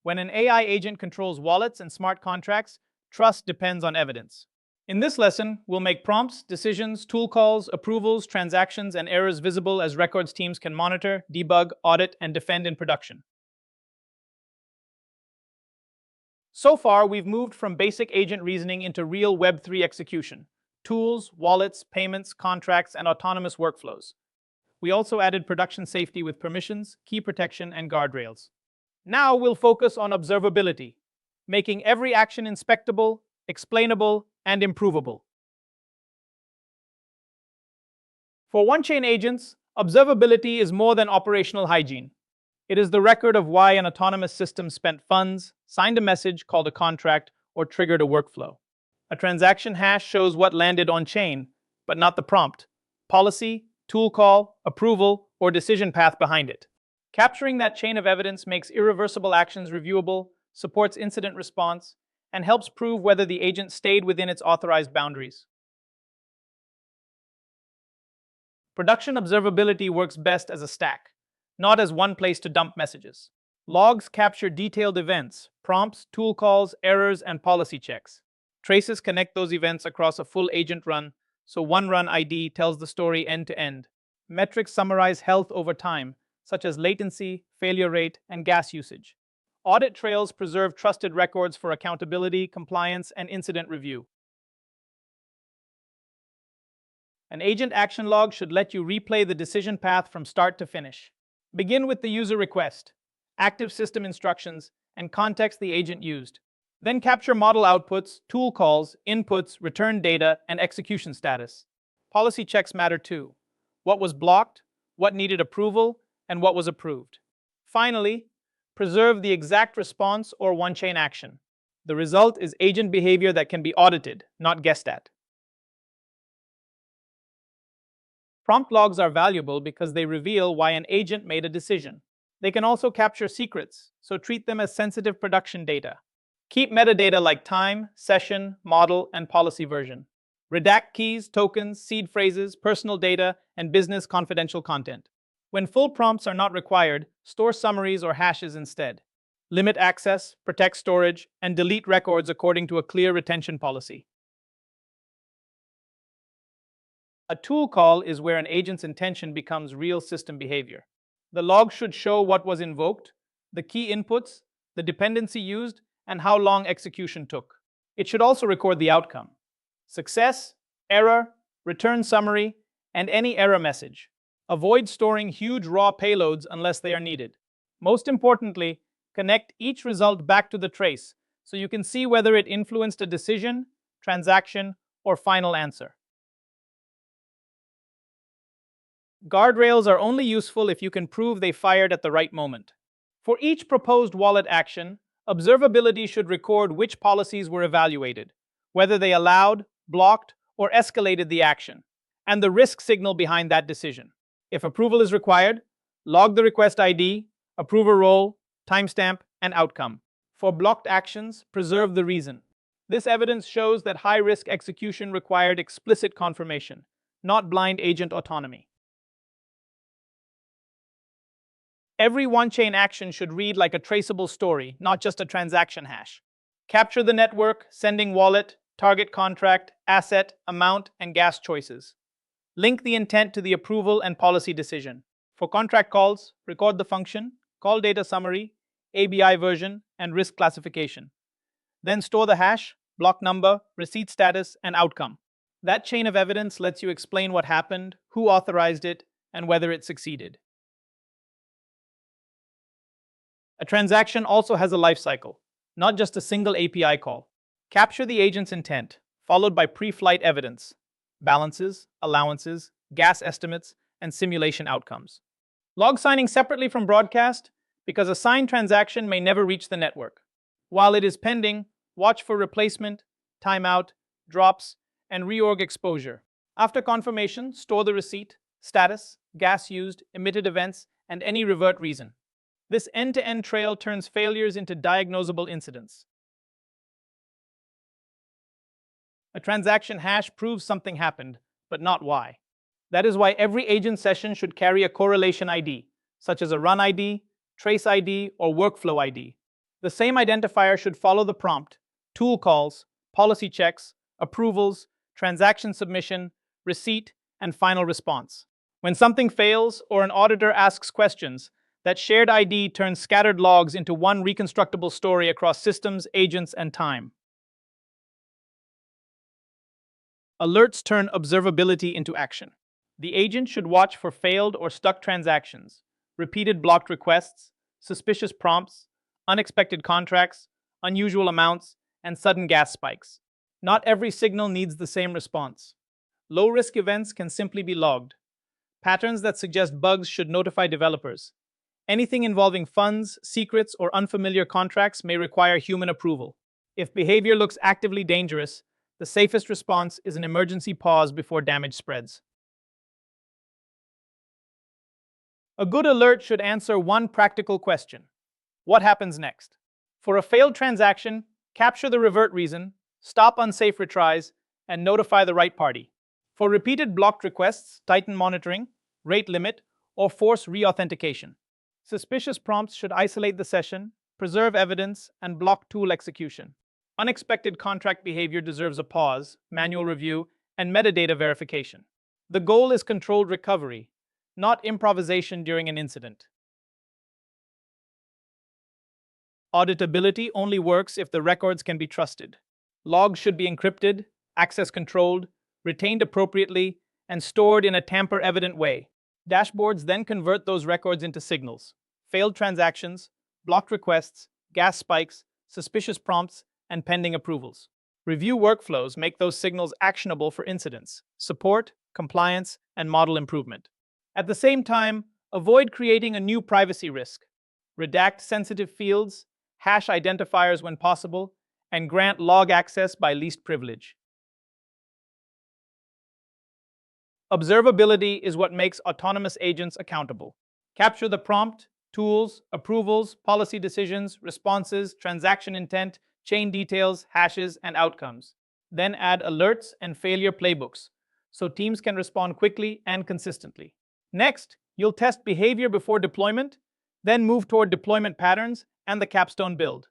When an AI agent controls wallets and smart contracts, trust depends on evidence. In this lesson, we'll make prompts, decisions, tool calls, approvals, transactions, and errors visible as records teams can monitor, debug, audit, and defend in production. So far, we've moved from basic agent reasoning into real Web3 execution: tools, wallets, payments, contracts, and autonomous workflows. We also added production safety with permissions, key protection, and guardrails. Now we'll focus on observability, making every action inspectable, explainable, and improvable. For onchain agents, observability is more than operational hygiene. It is the record of why an autonomous system spent funds, signed a message called a contract, or triggered a workflow. A transaction hash shows what landed on chain, but not the prompt, policy, tool call, approval, or decision path behind it. Capturing that chain of evidence makes irreversible actions reviewable, supports incident response, and helps prove whether the agent stayed within its authorized boundaries. Production observability works best as a stack, not as one place to dump messages. Logs capture detailed events, prompts, tool calls, errors, and policy checks. Traces connect those events across a full agent run, so one run ID tells the story end to end. Metrics summarize health over time, such as latency, failure rate, and gas usage. Audit trails preserve trusted records for accountability, compliance, and incident review. An agent action log should let you replay the decision path from start to finish. Begin with the user request, active system instructions, and context the agent used. Then capture model outputs, tool calls, inputs, return data, and execution status. Policy checks matter too. What was blocked, what needed approval, and what was approved. Finally, preserve the exact response or one-chain action. The result is agent behavior that can be audited, not guessed at. Prompt logs are valuable because they reveal why an agent made a decision. They can also capture secrets, so treat them as sensitive production data. Keep metadata like time, session, model, and policy version. Redact keys, tokens, seed phrases, personal data, and business confidential content. When full prompts are not required, store summaries or hashes instead. Limit access, protect storage, and delete records according to a clear retention policy. A tool call is where an agent's intention becomes real system behavior. The log should show what was invoked, the key inputs, the dependency used, and how long execution took. It should also record the outcome: success, error, return summary, and any error message. Avoid storing huge raw payloads unless they are needed. Most importantly, connect each result back to the trace so you can see whether it influenced a decision, transaction, or final answer. Guardrails are only useful if you can prove they fired at the right moment. For each proposed wallet action, observability should record which policies were evaluated, whether they allowed, blocked, or escalated the action, and the risk signal behind that decision. If approval is required, log the request ID, approver role, timestamp, and outcome. For blocked actions, preserve the reason. This evidence shows that high-risk execution required explicit confirmation, not blind agent autonomy. Every one-chain action should read like a traceable story, not just a transaction hash. Capture the network, sending wallet, target contract, asset, amount, and gas choices. Link the intent to the approval and policy decision. For contract calls, record the function, call data summary, ABI version, and risk classification. Then store the hash, block number, receipt status, and outcome. That chain of evidence lets you explain what happened, who authorized it, and whether it succeeded. A transaction also has a lifecycle, not just a single API call. Capture the agent's intent, followed by pre-flight evidence, balances, allowances, gas estimates, and simulation outcomes. Log signing separately from broadcast because a signed transaction may never reach the network. While it is pending, watch for replacement, timeout, drops, and reorg exposure. After confirmation, store the receipt, status, gas used, emitted events, and any revert reason. This end-to-end trail turns failures into diagnosable incidents. A transaction hash proves something happened, but not why. That is why every agent session should carry a correlation ID, such as a run ID, trace ID, or workflow ID. The same identifier should follow the prompt, tool calls, policy checks, approvals, transaction submission, receipt, and final response. When something fails or an auditor asks questions, that shared ID turns scattered logs into one reconstructible story across systems, agents, and time. Alerts turn observability into action. The agent should watch for failed or stuck transactions, repeated blocked requests, suspicious prompts, unexpected contracts, unusual amounts, and sudden gas spikes. Not every signal needs the same response. Low-risk events can simply be logged. Patterns that suggest bugs should notify developers. Anything involving funds, secrets, or unfamiliar contracts may require human approval. If behavior looks actively dangerous, the safest response is an emergency pause before damage spreads. A good alert should answer one practical question: what happens next? For a failed transaction, capture the revert reason, stop unsafe retries, and notify the right party. For repeated blocked requests, tighten monitoring, rate limit, or force re-authentication. Suspicious prompts should isolate the session, preserve evidence, and block tool execution. Unexpected contract behavior deserves a pause, manual review, and metadata verification. The goal is controlled recovery, not improvisation during an incident. Auditability only works if the records can be trusted. Logs should be encrypted, access controlled, retained appropriately, and stored in a tamper-evident way. Dashboards then convert those records into signals: failed transactions, blocked requests, gas spikes, suspicious prompts, and pending approvals. Review workflows make those signals actionable for incidents, support, compliance, and model improvement. At the same time, avoid creating a new privacy risk. Redact sensitive fields, hash identifiers when possible, and grant log access by least privilege. Observability is what makes autonomous agents accountable. Capture the prompt, tools, approvals, policy decisions, responses, transaction intent, chain details, hashes, and outcomes. Then add alerts and failure playbooks, so teams can respond quickly and consistently. Next, you'll test behavior before deployment, then move toward deployment patterns and the capstone build.